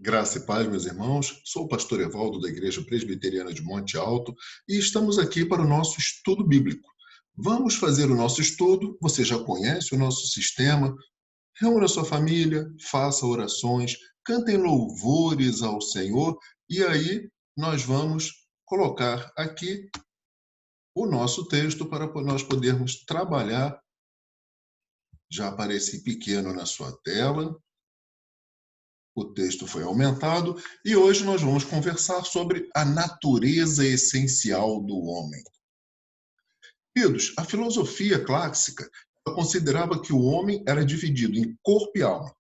Graça e paz, meus irmãos. Sou o pastor Evaldo da Igreja Presbiteriana de Monte Alto e estamos aqui para o nosso estudo bíblico. Vamos fazer o nosso estudo. Você já conhece o nosso sistema. Reúna sua família, faça orações, cantem louvores ao Senhor e aí nós vamos colocar aqui o nosso texto para nós podermos trabalhar. Já aparece pequeno na sua tela. O texto foi aumentado e hoje nós vamos conversar sobre a natureza essencial do homem. Queridos, a filosofia clássica considerava que o homem era dividido em corpo e alma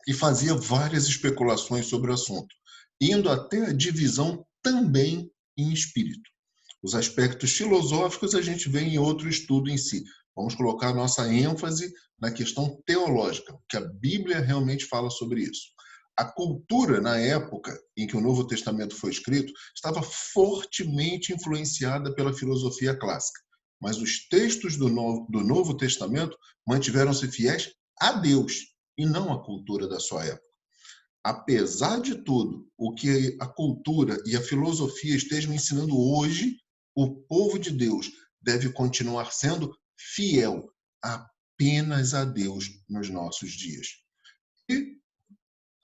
e fazia várias especulações sobre o assunto, indo até a divisão também em espírito. Os aspectos filosóficos a gente vê em outro estudo em si. Vamos colocar nossa ênfase na questão teológica, que a Bíblia realmente fala sobre isso. A cultura, na época em que o Novo Testamento foi escrito, estava fortemente influenciada pela filosofia clássica. Mas os textos do Novo Testamento mantiveram-se fiéis a Deus e não à cultura da sua época. Apesar de tudo, o que a cultura e a filosofia estejam ensinando hoje, o povo de Deus deve continuar sendo fiel apenas a Deus nos nossos dias. E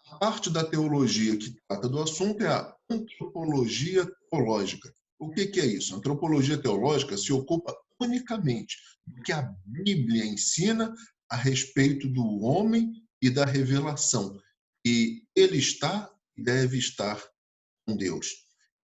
a parte da teologia que trata do assunto é a antropologia teológica. O que é isso? A antropologia teológica se ocupa unicamente do que a Bíblia ensina a respeito do homem e da revelação. E ele está e deve estar com Deus.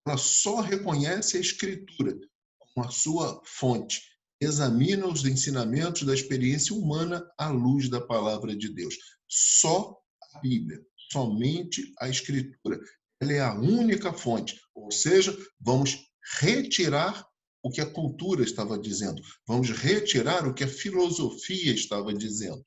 Ela só reconhece a Escritura como a sua fonte, examina os ensinamentos da experiência humana à luz da palavra de Deus. Só a Bíblia, somente a Escritura. Ela é a única fonte, ou seja, vamos retirar o que a cultura estava dizendo, vamos retirar o que a filosofia estava dizendo.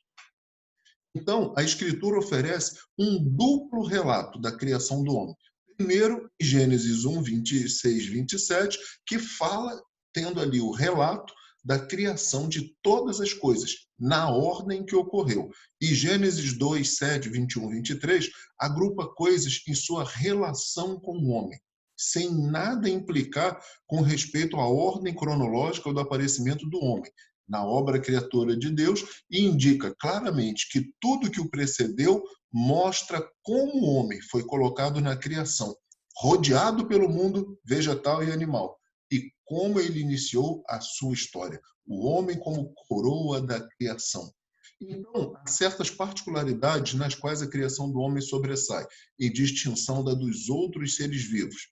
Então, a Escritura oferece um duplo relato da criação do homem. Primeiro, Gênesis 1, 26, 27, que fala, tendo ali o relato da criação de todas as coisas, na ordem que ocorreu. E Gênesis 2, 7, 21, 23, agrupa coisas em sua relação com o homem, sem nada implicar com respeito à ordem cronológica do aparecimento do homem na obra criatura de Deus, e indica claramente que tudo que o precedeu mostra como o homem foi colocado na criação, rodeado pelo mundo vegetal e animal, e como ele iniciou a sua história, o homem como coroa da criação. Então, há certas particularidades nas quais a criação do homem sobressai, em distinção da dos outros seres vivos.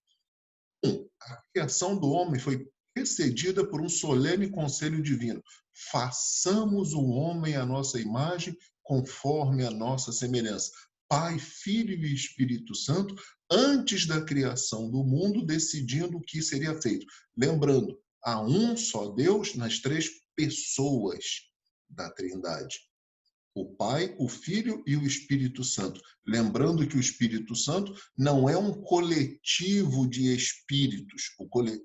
A criação do homem foi precedida por um solene conselho divino. Façamos o homem à nossa imagem, conforme a nossa semelhança. Pai, Filho e Espírito Santo, antes da criação do mundo, decidindo o que seria feito. Lembrando, há um só Deus nas três pessoas da Trindade. O Pai, o Filho e o Espírito Santo. Lembrando que o Espírito Santo não é um coletivo de espíritos.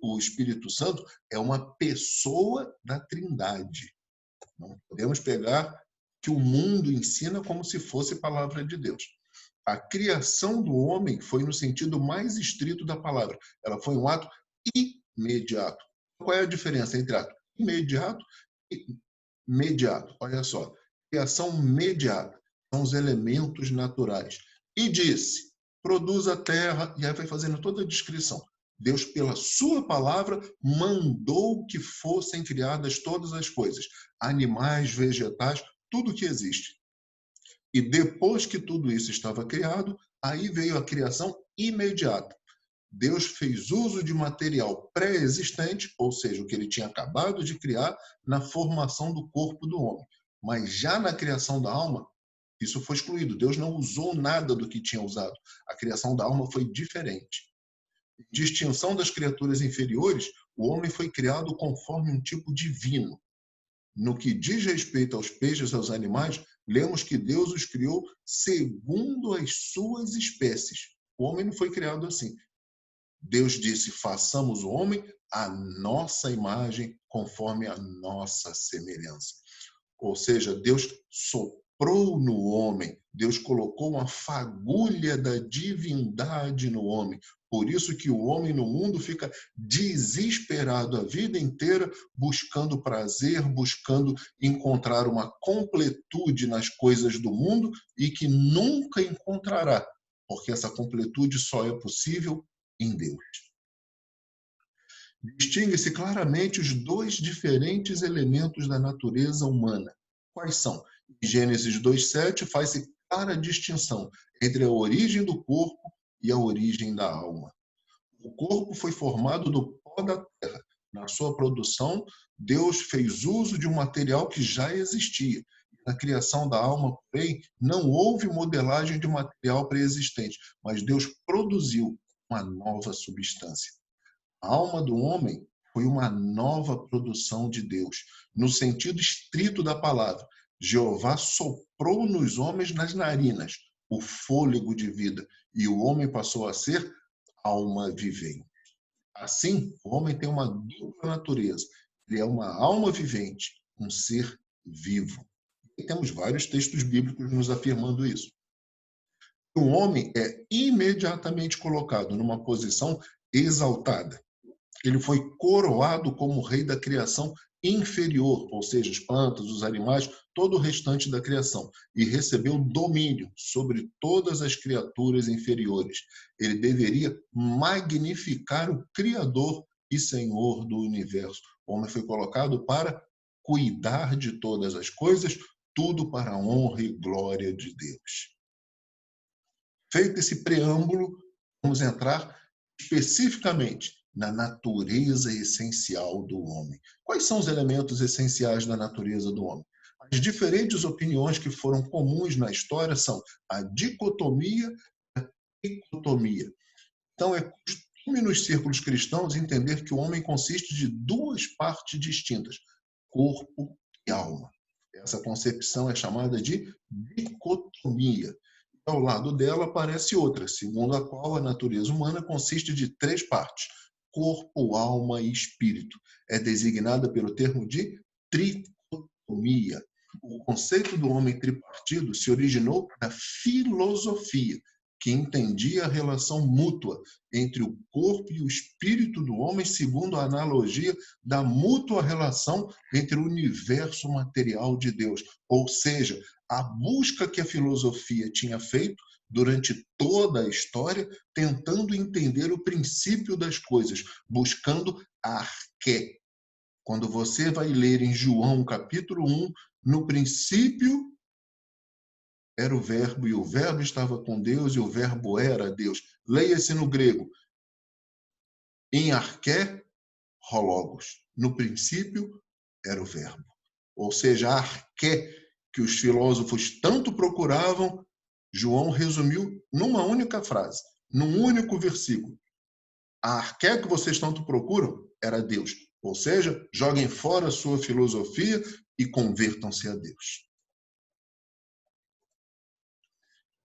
O Espírito Santo é uma pessoa da Trindade. Não podemos pegar que o mundo ensina como se fosse palavra de Deus. A criação do homem foi no sentido mais estrito da palavra. Ela foi um ato imediato. Qual é a diferença entre ato imediato e imediato? Olha só. Criação imediata, são os elementos naturais. E disse, produz a terra, e aí vai fazendo toda a descrição. Deus, pela sua palavra, mandou que fossem criadas todas as coisas, animais, vegetais, tudo que existe. E depois que tudo isso estava criado, aí veio a criação imediata. Deus fez uso de material pré-existente, ou seja, o que ele tinha acabado de criar, na formação do corpo do homem. Mas já na criação da alma, isso foi excluído. Deus não usou nada do que tinha usado. A criação da alma foi diferente. Em distinção das criaturas inferiores, o homem foi criado conforme um tipo divino. No que diz respeito aos peixes e aos animais, lemos que Deus os criou segundo as suas espécies. O homem não foi criado assim. Deus disse, façamos o homem à nossa imagem, conforme a nossa semelhança. Ou seja, Deus soprou no homem. Deus colocou uma fagulha da divindade no homem. Por isso que o homem no mundo fica desesperado a vida inteira, buscando prazer, buscando encontrar uma completude nas coisas do mundo e que nunca encontrará, porque essa completude só é possível em Deus. Distingue-se claramente os dois diferentes elementos da natureza humana. Quais são? Em Gênesis 2:7 faz-se clara distinção entre a origem do corpo e a origem da alma. O corpo foi formado do pó da terra. Na sua produção, Deus fez uso de um material que já existia. Na criação da alma, porém, não houve modelagem de material pré-existente, mas Deus produziu uma nova substância. A alma do homem foi uma nova produção de Deus, no sentido estrito da palavra. Jeová soprou nos homens nas narinas o fôlego de vida, e o homem passou a ser alma vivente. Assim, o homem tem uma dupla natureza. Ele é uma alma vivente, um ser vivo. E temos vários textos bíblicos nos afirmando isso. O homem é imediatamente colocado numa posição exaltada. Ele foi coroado como rei da criação inferior, ou seja, as plantas, os animais, todo o restante da criação, e recebeu domínio sobre todas as criaturas inferiores. Ele deveria magnificar o Criador e Senhor do universo. O homem foi colocado para cuidar de todas as coisas, tudo para a honra e glória de Deus. Feito esse preâmbulo, vamos entrar especificamente na natureza essencial do homem. Quais são os elementos essenciais da natureza do homem? As diferentes opiniões que foram comuns na história são a dicotomia e a tricotomia. Então, é costume nos círculos cristãos entender que o homem consiste de duas partes distintas, corpo e alma. Essa concepção é chamada de dicotomia. Ao lado dela aparece outra, segundo a qual a natureza humana consiste de três partes, corpo, alma e espírito. É designada pelo termo de tricotomia. O conceito do homem tripartido se originou da filosofia, que entendia a relação mútua entre o corpo e o espírito do homem, segundo a analogia da mútua relação entre o universo material de Deus. Ou seja, a busca que a filosofia tinha feito durante toda a história, tentando entender o princípio das coisas, buscando a arqué. Quando você vai ler em João capítulo 1, no princípio era o verbo, e o verbo estava com Deus, e o verbo era Deus. Leia-se no grego. Em arqué, hologos. No princípio era o verbo. Ou seja, a arqué que os filósofos tanto procuravam, João resumiu numa única frase, num único versículo. A arqué que vocês tanto procuram era Deus. Ou seja, joguem fora a sua filosofia e convertam-se a Deus.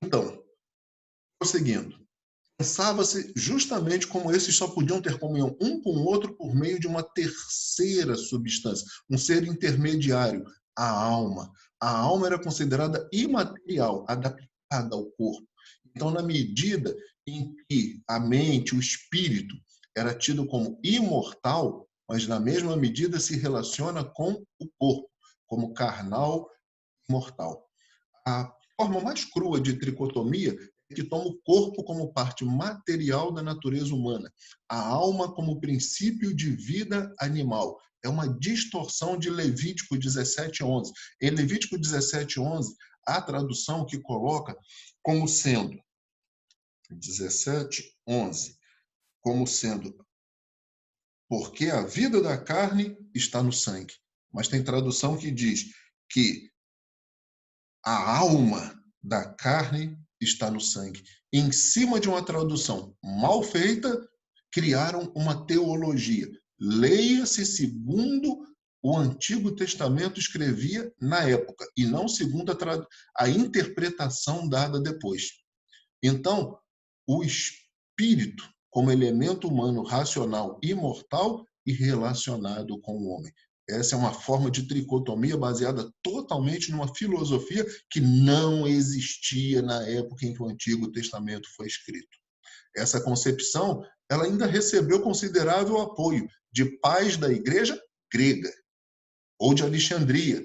Então, prosseguindo, pensava-se justamente como esses só podiam ter comunhão um com o outro por meio de uma terceira substância, um ser intermediário, a alma. A alma era considerada imaterial, adaptada ao corpo. Então, na medida em que a mente, o espírito, era tido como imortal, mas na mesma medida se relaciona com o corpo, como carnal e mortal. A forma mais crua de tricotomia é que toma o corpo como parte material da natureza humana, a alma como princípio de vida animal. É uma distorção de Levítico 17:11. Em Levítico 17:11, há a tradução que coloca como sendo 17:11, como sendo porque a vida da carne está no sangue. Mas tem tradução que diz que a alma da carne está no sangue. Em cima de uma tradução mal feita, criaram uma teologia. Leia-se segundo o Antigo Testamento escrevia na época, e não segundo a interpretação dada depois. Então, o espírito, como elemento humano racional imortal e relacionado com o homem. Essa é uma forma de tricotomia baseada totalmente numa filosofia que não existia na época em que o Antigo Testamento foi escrito. Essa concepção, ela ainda recebeu considerável apoio de pais da igreja grega ou de Alexandria.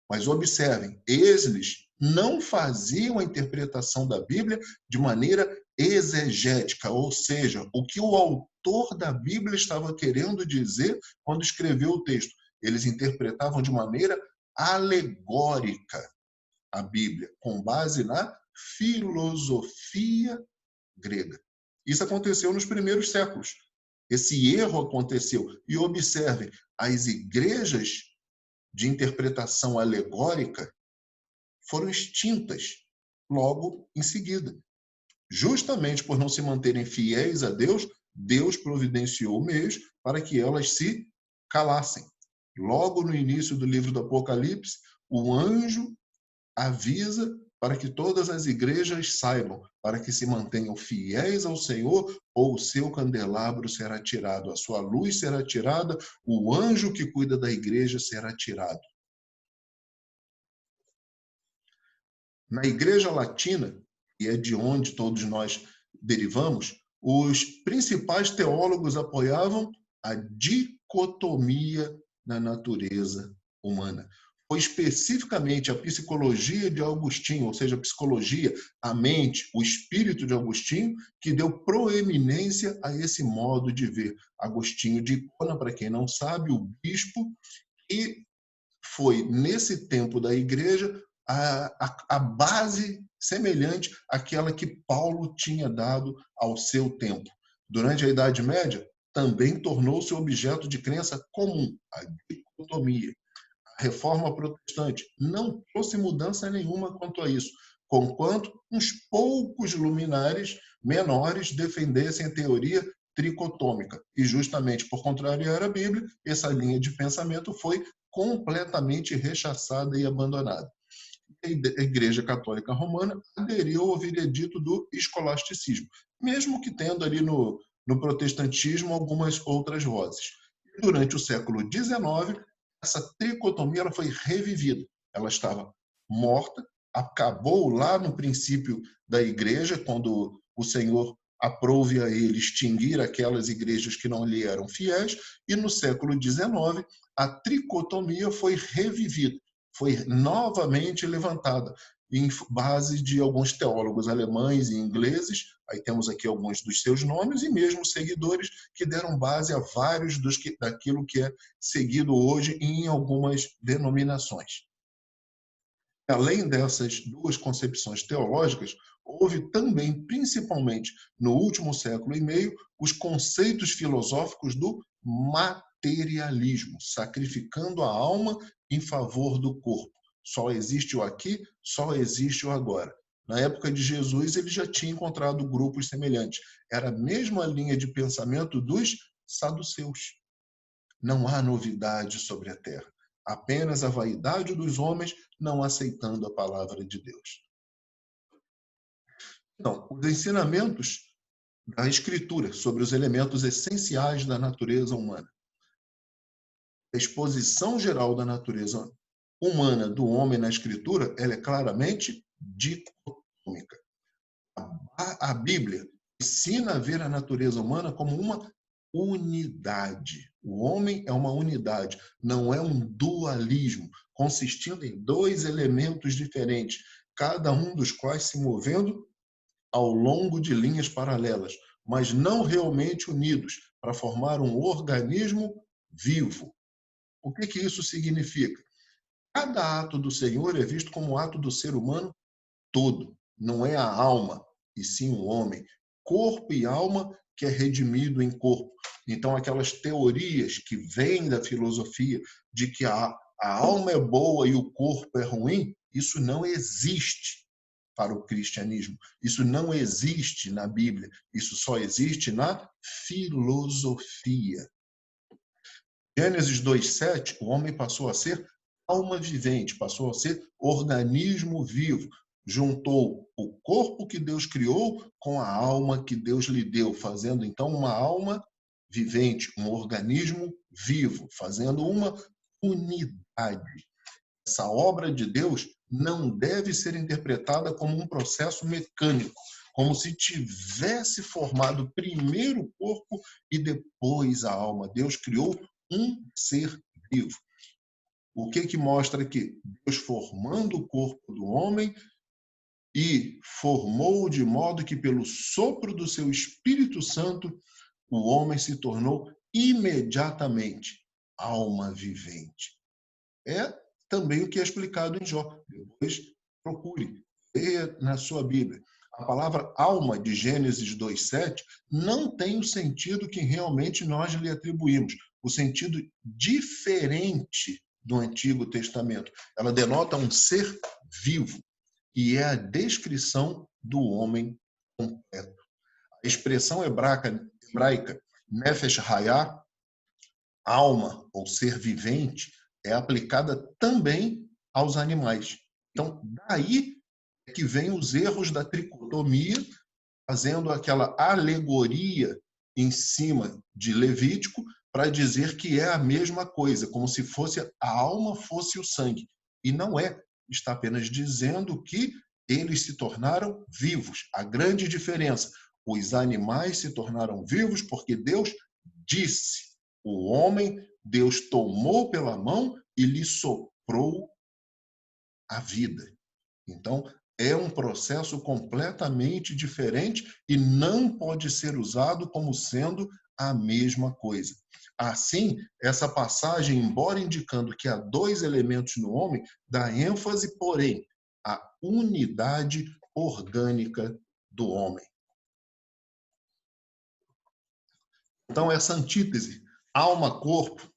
Mas observem, eles não faziam a interpretação da Bíblia de maneira exegética, ou seja, o que o autor da Bíblia estava querendo dizer quando escreveu o texto. Eles interpretavam de maneira alegórica a Bíblia, com base na filosofia grega. Isso aconteceu nos primeiros séculos. Esse erro aconteceu. E observem, as igrejas de interpretação alegórica foram extintas logo em seguida. Justamente por não se manterem fiéis a Deus, Deus providenciou meios para que elas se calassem. Logo no início do livro do Apocalipse, o anjo avisa para que todas as igrejas saibam, para que se mantenham fiéis ao Senhor, ou o seu candelabro será tirado, a sua luz será tirada, o anjo que cuida da igreja será tirado. Na Igreja Latina, e é de onde todos nós derivamos, os principais teólogos apoiavam a dicotomia na natureza humana. Foi especificamente a psicologia de Agostinho, ou seja, a psicologia, a mente, o espírito de Agostinho, que deu proeminência a esse modo de ver. Agostinho de Hipona, para quem não sabe, o bispo, e foi, nesse tempo da igreja, a base semelhante àquela que Paulo tinha dado ao seu tempo. Durante a Idade Média, também tornou-se objeto de crença comum, a dicotomia. A Reforma Protestante não trouxe mudança nenhuma quanto a isso, conquanto uns poucos luminares menores defendessem a teoria tricotômica. E justamente por contrariar a Bíblia, essa linha de pensamento foi completamente rechaçada e abandonada. A Igreja Católica Romana aderiu ao veredito do escolasticismo, mesmo que tendo ali no protestantismo algumas outras vozes. Durante o século XIX, essa tricotomia ela foi revivida. Ela estava morta, acabou lá no princípio da igreja, quando o Senhor aprove a ele extinguir aquelas igrejas que não lhe eram fiéis, e no século XIX a tricotomia foi revivida, foi novamente levantada em base de alguns teólogos alemães e ingleses, aí temos aqui alguns dos seus nomes, e mesmo seguidores que deram base a vários daquilo que é seguido hoje em algumas denominações. Além dessas duas concepções teológicas, houve também, principalmente no último século e meio, os conceitos filosóficos do materialismo, sacrificando a alma em favor do corpo. Só existe o aqui, só existe o agora. Na época de Jesus, ele já tinha encontrado grupos semelhantes. Era a mesma linha de pensamento dos saduceus. Não há novidade sobre a terra. Apenas a vaidade dos homens não aceitando a palavra de Deus. Então, os ensinamentos da Escritura sobre os elementos essenciais da natureza humana. A exposição geral da natureza humana do homem na Escritura, ela é claramente dicotômica. A Bíblia ensina a ver a natureza humana como uma unidade. O homem é uma unidade, não é um dualismo, consistindo em dois elementos diferentes, cada um dos quais se movendo ao longo de linhas paralelas, mas não realmente unidos, para formar um organismo vivo. O que isso significa? Cada ato do Senhor é visto como ato do ser humano todo, não é a alma, e sim o homem. Corpo e alma que é redimido em corpo. Então, aquelas teorias que vêm da filosofia de que a alma é boa e o corpo é ruim, isso não existe para o cristianismo. Isso não existe na Bíblia. Isso só existe na filosofia. Gênesis 2:7, o homem passou a ser alma vivente, passou a ser organismo vivo. Juntou o corpo que Deus criou com a alma que Deus lhe deu, fazendo então uma alma vivente, um organismo vivo, fazendo uma unidade. Essa obra de Deus não deve ser interpretada como um processo mecânico, como se tivesse formado primeiro o corpo e depois a alma. Deus criou um ser vivo. O que mostra que Deus formando o corpo do homem e formou de modo que pelo sopro do seu Espírito Santo o homem se tornou imediatamente alma vivente. É também o que é explicado em Jó. Depois procure, leia na sua Bíblia. A palavra alma de Gênesis 2:7 não tem o sentido que realmente nós lhe atribuímos, o sentido diferente do Antigo Testamento. Ela denota um ser vivo e é a descrição do homem completo. A expressão hebraica Nefesh Hayah, alma ou ser vivente, é aplicada também aos animais. Então, daí é que vem os erros da tricotomia, fazendo aquela alegoria em cima de Levítico para dizer que é a mesma coisa, como se fosse a alma fosse o sangue. E não é. Está apenas dizendo que eles se tornaram vivos. A grande diferença, os animais se tornaram vivos porque Deus disse. O homem, Deus tomou pela mão e lhe soprou a vida. Então, é um processo completamente diferente e não pode ser usado como sendo a mesma coisa. Assim, essa passagem, embora indicando que há dois elementos no homem, dá ênfase, porém, à unidade orgânica do homem. Então, essa antítese, alma-corpo,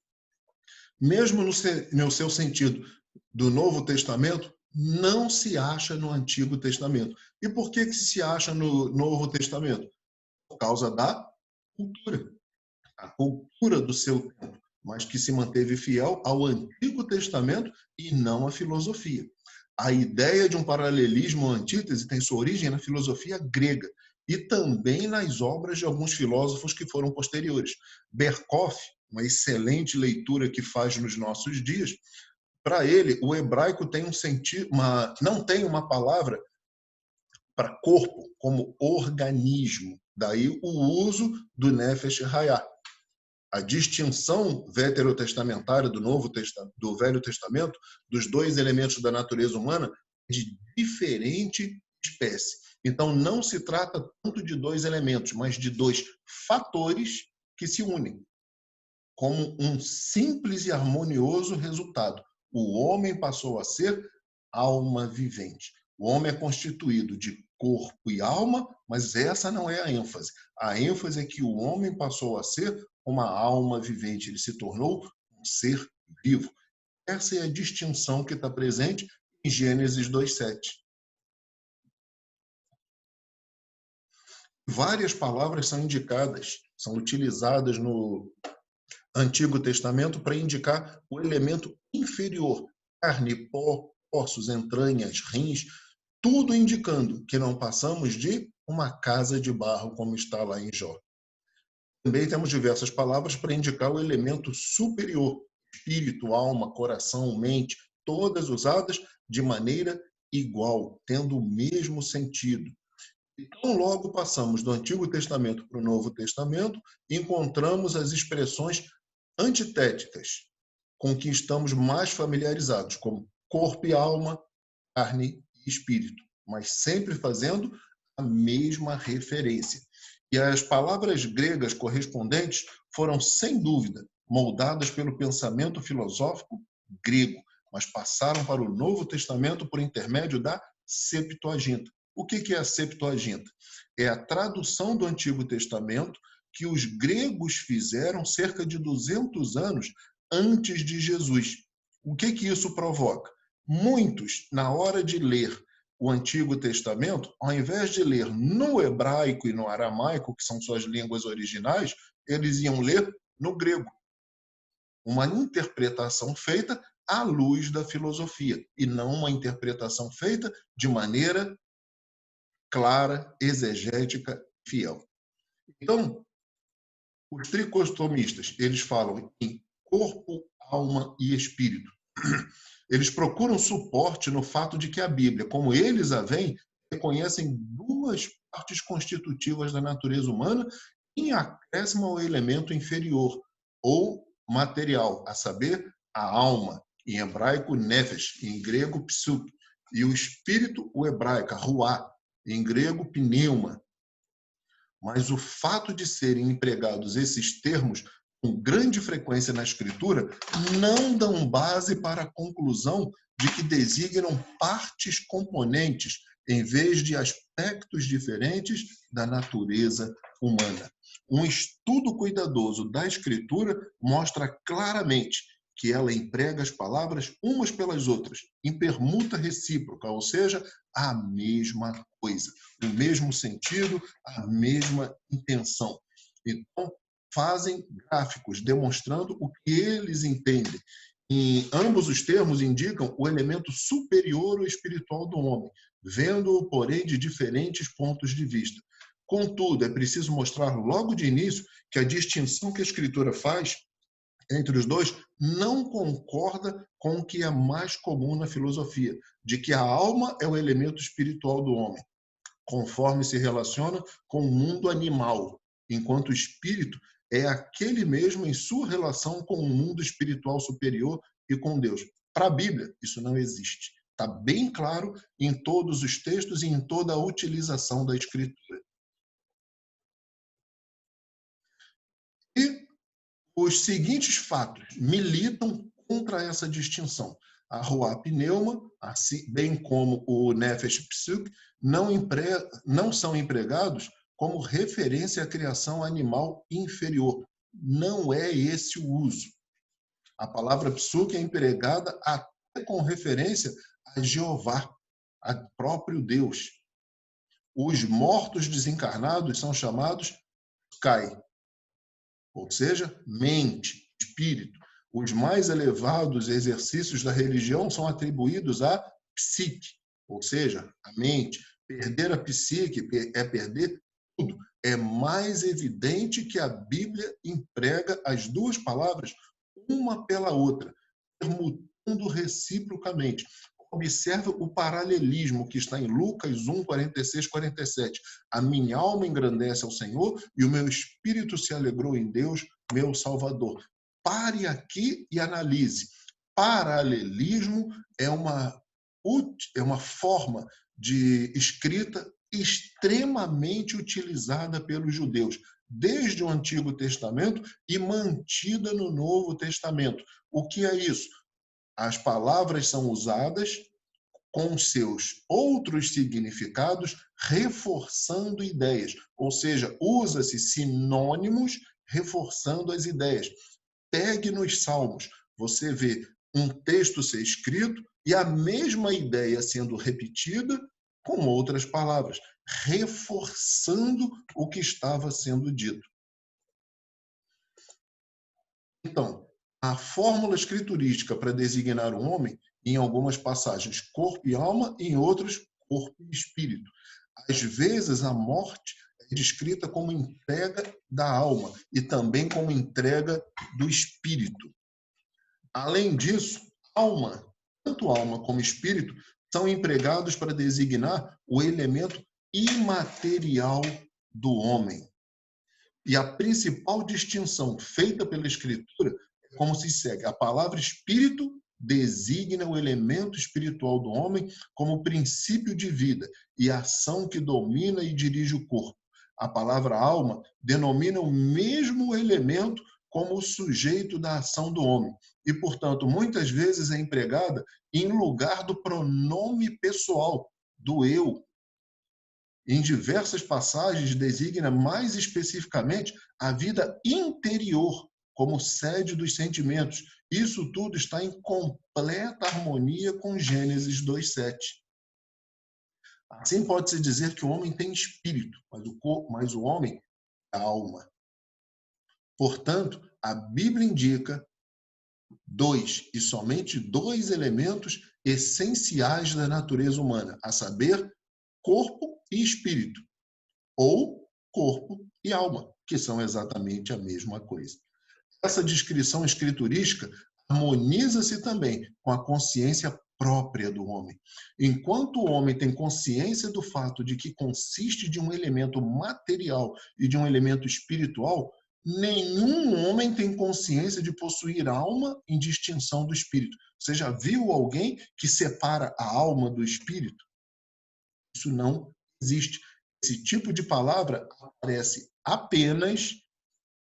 mesmo no seu sentido do Novo Testamento, não se acha no Antigo Testamento. E por que se acha no Novo Testamento? Por causa da cultura. A cultura do seu tempo, mas que se manteve fiel ao Antigo Testamento e não à filosofia. A ideia de um paralelismo ou antítese tem sua origem na filosofia grega e também nas obras de alguns filósofos que foram posteriores. Berkhoff, uma excelente leitura que faz nos nossos dias, para ele, o hebraico tem um sentido, não tem uma palavra para corpo como organismo. Daí o uso do Nefesh Hayah. A distinção veterotestamentária do Velho Testamento dos dois elementos da natureza humana é de diferente espécie. Então, não se trata tanto de dois elementos, mas de dois fatores que se unem, como um simples e harmonioso resultado. O homem passou a ser alma vivente. O homem é constituído de corpo e alma, mas essa não é a ênfase. A ênfase é que o homem passou a ser uma alma vivente. Ele se tornou um ser vivo. Essa é a distinção que está presente em Gênesis 2:7. Várias palavras são indicadas, são utilizadas no Antigo Testamento para indicar o elemento inferior, carne, pó, ossos, entranhas, rins, tudo indicando que não passamos de uma casa de barro, como está lá em Jó. Também temos diversas palavras para indicar o elemento superior, espírito, alma, coração, mente, todas usadas de maneira igual, tendo o mesmo sentido. Então, logo passamos do Antigo Testamento para o Novo Testamento, encontramos as expressões antitéticas, com que estamos mais familiarizados, como corpo e alma, carne e espírito, mas sempre fazendo a mesma referência. E as palavras gregas correspondentes foram, sem dúvida, moldadas pelo pensamento filosófico grego, mas passaram para o Novo Testamento por intermédio da Septuaginta. O que é a Septuaginta? É a tradução do Antigo Testamento que os gregos fizeram cerca de 200 anos antes de Jesus. O que isso provoca? Muitos, na hora de ler o Antigo Testamento, ao invés de ler no hebraico e no aramaico, que são suas línguas originais, eles iam ler no grego. Uma interpretação feita à luz da filosofia, e não uma interpretação feita de maneira clara, exegética, fiel. Então, Os tricotomistas, eles falam em corpo, alma e espírito. Eles procuram suporte no fato de que a Bíblia, como eles a veem, reconhecem duas partes constitutivas da natureza humana em acréscimo ao elemento inferior ou material, a saber, a alma, em hebraico nefesh, em grego psuque, e o espírito, o hebraico, ruá, em grego pneuma. Mas o fato de serem empregados esses termos com grande frequência na Escritura não dão base para a conclusão de que designam partes componentes em vez de aspectos diferentes da natureza humana. Um estudo cuidadoso da Escritura mostra claramente que ela emprega as palavras umas pelas outras, em permuta recíproca, ou seja, a mesma coisa, o mesmo sentido, a mesma intenção. Então, fazem gráficos demonstrando o que eles entendem. Em ambos os termos indicam o elemento superior ou espiritual do homem, vendo-o, porém, de diferentes pontos de vista. Contudo, é preciso mostrar logo de início que a distinção que a Escritura faz entre os dois não concorda com o que é mais comum na filosofia, de que a alma é o elemento espiritual do homem, conforme se relaciona com o mundo animal, enquanto o espírito é aquele mesmo em sua relação com o mundo espiritual superior e com Deus. Para a Bíblia, isso não existe. Está bem claro em todos os textos e em toda a utilização da Escritura. E os seguintes fatos militam contra essa distinção. A Ruá Pneuma, assim, bem como o Nefesh Psuque, não são empregados como referência à criação animal inferior. Não é esse o uso. A palavra Psuque é empregada até com referência a Jeová, a próprio Deus. Os mortos desencarnados são chamados Kai, ou seja, mente, espírito. Os mais elevados exercícios da religião são atribuídos à psique, ou seja, a mente. Perder a psique é perder tudo. É mais evidente que a Bíblia emprega as duas palavras uma pela outra, permutando reciprocamente. Observe o paralelismo que está em Lucas 1, 46, 47. A minha alma engrandece ao Senhor e o meu espírito se alegrou em Deus, meu Salvador. Pare aqui e analise. Paralelismo é uma forma de escrita extremamente utilizada pelos judeus, desde o Antigo Testamento e mantida no Novo Testamento. O que é isso? As palavras são usadas com seus outros significados, reforçando ideias, ou seja, usa-se sinônimos reforçando as ideias. Pegue nos Salmos, você vê um texto ser escrito e a mesma ideia sendo repetida com outras palavras, reforçando o que estava sendo dito. Então, a fórmula escriturística para designar um homem, em algumas passagens, corpo e alma, em outras, corpo e espírito. Às vezes, a morte é descrita como entrega da alma e também como entrega do espírito. Além disso, alma, tanto alma como espírito, são empregados para designar o elemento imaterial do homem. E a principal distinção feita pela Escritura é como se segue. A palavra espírito designa o elemento espiritual do homem como princípio de vida e ação que domina e dirige o corpo. A palavra alma denomina o mesmo elemento como o sujeito da ação do homem e, portanto, muitas vezes é empregada em lugar do pronome pessoal, do eu. Em diversas passagens designa mais especificamente a vida interior como sede dos sentimentos. Isso tudo está em completa harmonia com Gênesis 2:7. Assim pode-se dizer que o homem tem espírito, mas o homem é alma. Portanto, a Bíblia indica dois, e somente dois elementos essenciais da natureza humana, a saber, corpo e espírito, ou corpo e alma, que são exatamente a mesma coisa. Essa descrição escriturística harmoniza-se também com a consciência própria do homem. Enquanto o homem tem consciência do fato de que consiste de um elemento material e de um elemento espiritual, nenhum homem tem consciência de possuir alma em distinção do espírito. Você já viu alguém que separa a alma do espírito? Isso não existe. Esse tipo de palavra aparece apenas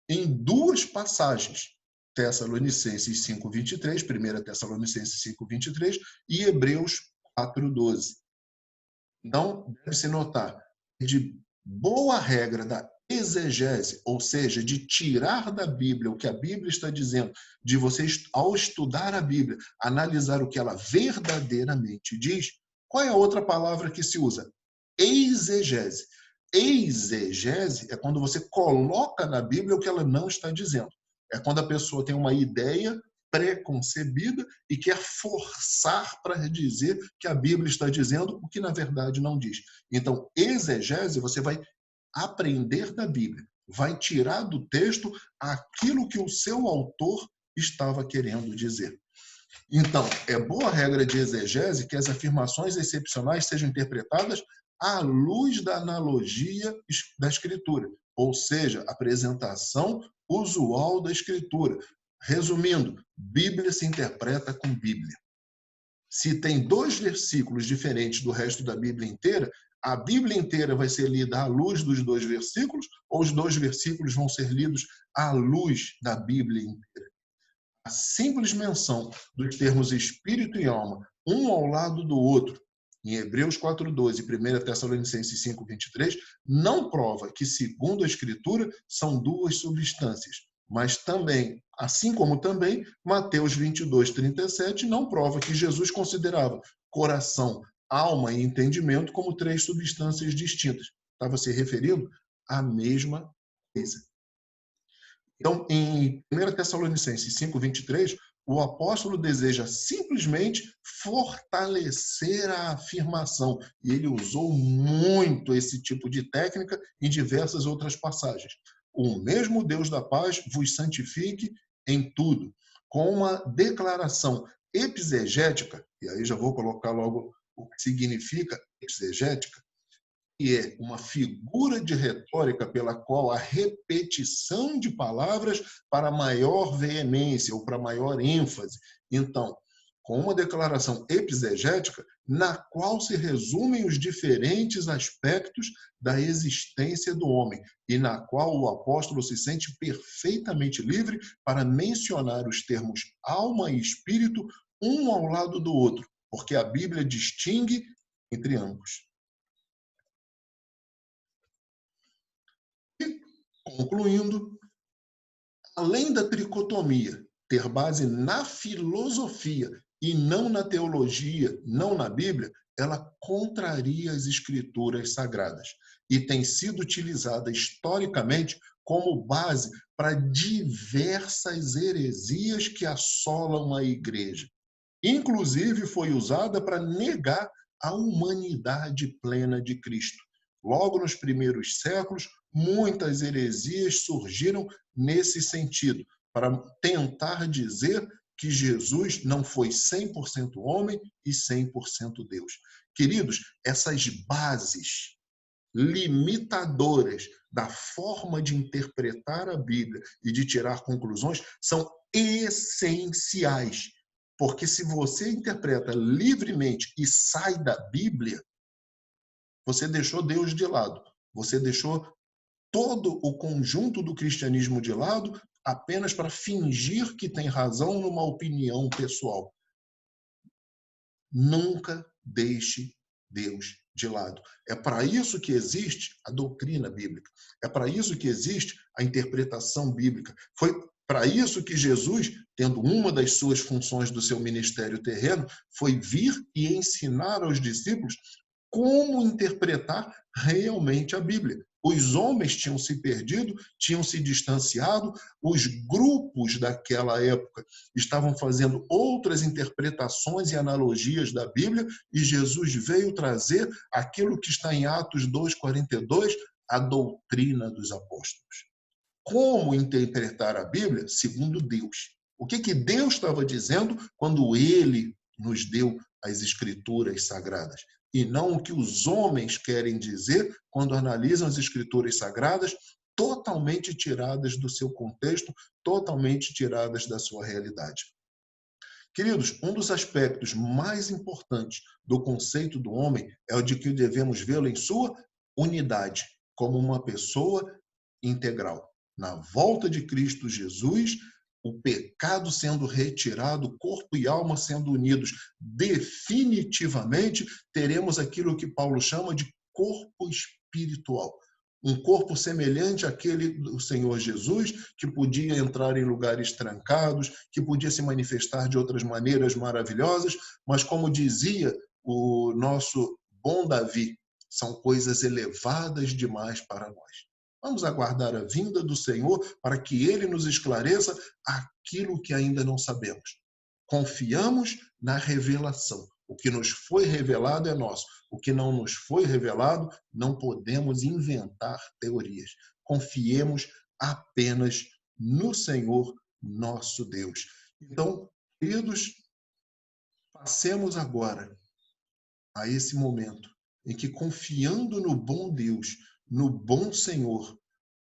em duas passagens, Tessalonicenses 5:23, 1 Tessalonicenses 5:23 e Hebreus 4:12. Então, deve-se notar, de boa regra da exegese, ou seja, de tirar da Bíblia o que a Bíblia está dizendo, de você, ao estudar a Bíblia, analisar o que ela verdadeiramente diz, qual é a outra palavra que se usa? Exegese. Exegese é quando você coloca na Bíblia o que ela não está dizendo. É quando a pessoa tem uma ideia preconcebida e quer forçar para dizer que a Bíblia está dizendo o que na verdade não diz. Então, exegese, você vai aprender da Bíblia, vai tirar do texto aquilo que o seu autor estava querendo dizer. Então, é boa regra de exegese que as afirmações excepcionais sejam interpretadas à luz da analogia da Escritura, ou seja, a apresentação usual da Escritura. Resumindo, Bíblia se interpreta com Bíblia. Se tem dois versículos diferentes do resto da Bíblia inteira, a Bíblia inteira vai ser lida à luz dos dois versículos ou os dois versículos vão ser lidos à luz da Bíblia inteira? A simples menção dos termos espírito e alma, um ao lado do outro, em Hebreus 4:12 e 1 Tessalonicenses 5:23, não prova que, segundo a Escritura, são duas substâncias, mas também, assim como também, Mateus 22:37 não prova que Jesus considerava coração, alma e entendimento como três substâncias distintas. Estava se referindo à mesma coisa. Então, em 1 Tessalonicenses 5:23, o apóstolo deseja simplesmente fortalecer a afirmação. E ele usou muito esse tipo de técnica em diversas outras passagens. O mesmo Deus da paz vos santifique em tudo. Com uma declaração exegética, e aí já vou colocar logo o que significa exegética, que é uma figura de retórica pela qual a repetição de palavras para maior veemência ou para maior ênfase. Então, com uma declaração exegética, na qual se resumem os diferentes aspectos da existência do homem, e na qual o apóstolo se sente perfeitamente livre para mencionar os termos alma e espírito um ao lado do outro, porque a Bíblia distingue entre ambos. Concluindo, além da tricotomia ter base na filosofia e não na teologia, não na Bíblia, ela contraria as escrituras sagradas e tem sido utilizada historicamente como base para diversas heresias que assolam a igreja. Inclusive, foi usada para negar a humanidade plena de Cristo. Logo nos primeiros séculos, muitas heresias surgiram nesse sentido, para tentar dizer que Jesus não foi 100% homem e 100% Deus. Queridos, essas bases limitadoras da forma de interpretar a Bíblia e de tirar conclusões são essenciais. Porque se você interpreta livremente e sai da Bíblia, você deixou Deus de lado. Você deixou todo o conjunto do cristianismo de lado apenas para fingir que tem razão numa opinião pessoal. Nunca deixe Deus de lado. É para isso que existe a doutrina bíblica. É para isso que existe a interpretação bíblica. Foi para isso que Jesus, tendo uma das suas funções do seu ministério terreno, foi vir e ensinar aos discípulos como interpretar realmente a Bíblia. Os homens tinham se perdido, tinham se distanciado, os grupos daquela época estavam fazendo outras interpretações e analogias da Bíblia, e Jesus veio trazer aquilo que está em Atos 2:42, a doutrina dos apóstolos. Como interpretar a Bíblia? Segundo Deus. O que Deus estava dizendo quando Ele nos deu as Escrituras Sagradas? E não o que os homens querem dizer quando analisam as Escrituras Sagradas, totalmente tiradas do seu contexto, totalmente tiradas da sua realidade. Queridos, um dos aspectos mais importantes do conceito do homem é o de que devemos vê-lo em sua unidade, como uma pessoa integral. Na volta de Cristo Jesus, o pecado sendo retirado, corpo e alma sendo unidos definitivamente, teremos aquilo que Paulo chama de corpo espiritual. Um corpo semelhante àquele do Senhor Jesus, que podia entrar em lugares trancados, que podia se manifestar de outras maneiras maravilhosas, mas como dizia o nosso bom Davi, são coisas elevadas demais para nós. Vamos aguardar a vinda do Senhor para que Ele nos esclareça aquilo que ainda não sabemos. Confiamos na revelação. O que nos foi revelado é nosso. O que não nos foi revelado, não podemos inventar teorias. Confiemos apenas no Senhor nosso Deus. Então, queridos, passemos agora a esse momento em que, confiando no bom Deus, no bom Senhor,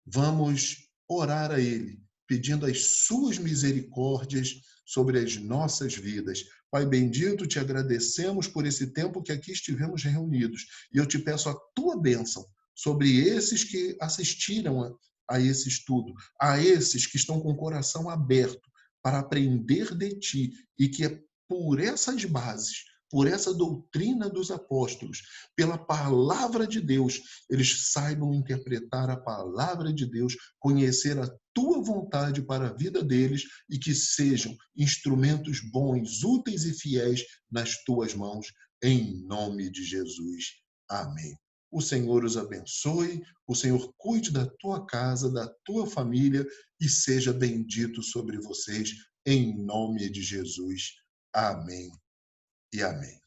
vamos orar a Ele, pedindo as suas misericórdias sobre as nossas vidas. Pai bendito, te agradecemos por esse tempo que aqui estivemos reunidos. E eu te peço a tua bênção sobre esses que assistiram a esse estudo, a esses que estão com o coração aberto para aprender de ti e que é por essas bases, por essa doutrina dos apóstolos, pela palavra de Deus, eles saibam interpretar a palavra de Deus, conhecer a tua vontade para a vida deles e que sejam instrumentos bons, úteis e fiéis nas tuas mãos, em nome de Jesus. Amém. O Senhor os abençoe, o Senhor cuide da tua casa, da tua família e seja bendito sobre vocês, em nome de Jesus. Amém e amém.